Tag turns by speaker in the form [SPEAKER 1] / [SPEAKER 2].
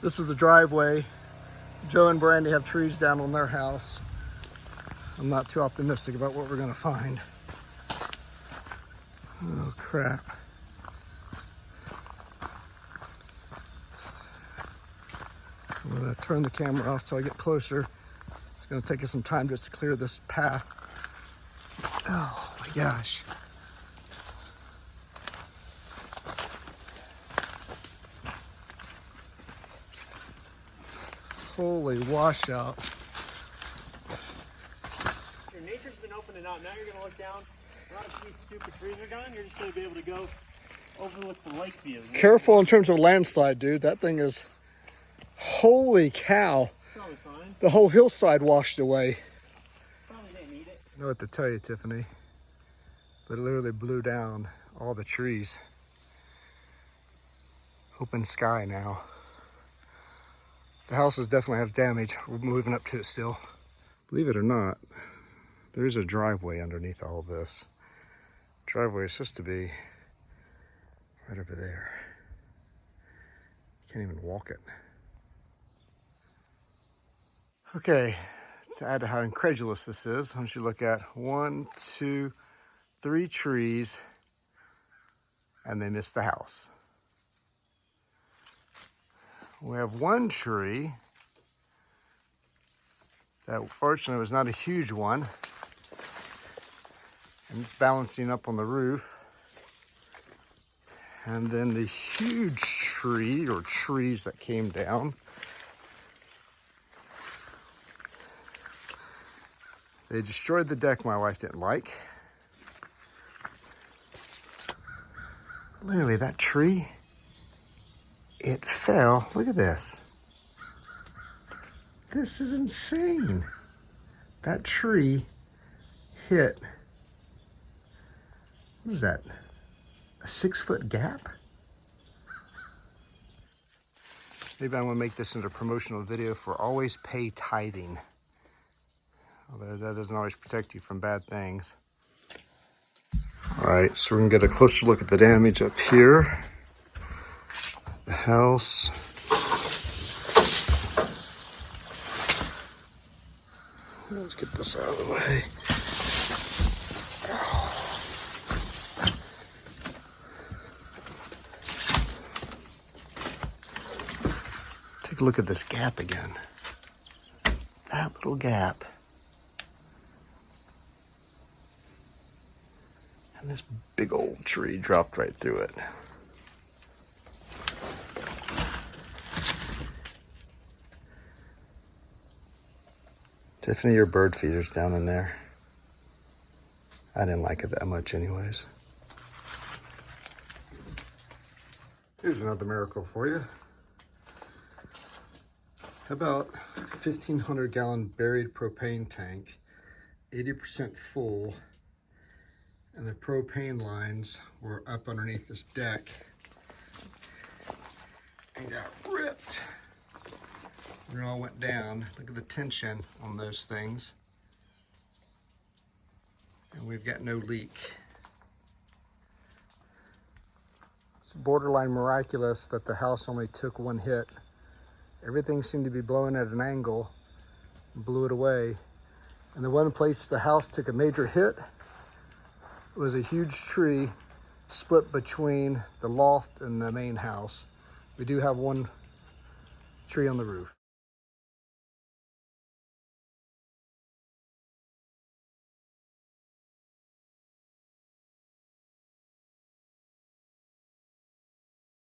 [SPEAKER 1] This is the driveway. Joe and Brandy have trees down on their house. I'm not too optimistic about what we're gonna find. Oh crap. I'm gonna turn the camera off till I get closer. It's gonna take us some time just to clear this path. Oh my gosh. Holy washout.
[SPEAKER 2] Your nature's been opening up. Now you're going to look down. Not if these stupid trees are gone, you're just going to be able to go overlook the lake view.
[SPEAKER 1] Careful in terms of landslide, dude. That thing is, holy cow.
[SPEAKER 2] Probably fine.
[SPEAKER 1] The whole hillside washed away.
[SPEAKER 2] Probably didn't need it.
[SPEAKER 1] I know what to tell you, Tiffany. But it literally blew down all the trees. Open sky now. The houses definitely have damage. We're moving up to it still. Believe it or not, there's a driveway underneath all of this. Driveway is supposed to be right over there. Can't even walk it. Okay, to add to how incredulous this is, I want you to look at 1, 2, 3 trees, and they missed the house. We have one tree that fortunately was not a huge one, and it's balancing up on the roof. And then the huge tree or trees that came down, they destroyed the deck my wife didn't like. Literally that tree, it fell. Look at this. This is insane. That tree hit, what is that? A 6-foot gap? Maybe I'm gonna make this into a promotional video for always pay tithing. Although that doesn't always protect you from bad things. All right, so we're gonna get a closer look at the damage up here. The house. Let's get this out of the way. Take a look at this gap again. That little gap. And this big old tree dropped right through it. Tiffany, your bird feeder's down in there. I didn't like it that much anyways. Here's another miracle for you. How about a 1,500 gallon buried propane tank, 80% full, and the propane lines were up underneath this deck and got ripped. When it all went down, look at the tension on those things. And we've got no leak. It's borderline miraculous that the house only took one hit. Everything seemed to be blowing at an angle and blew it away. And the one place the house took a major hit was a huge tree split between the loft and the main house. We do have one tree on the roof.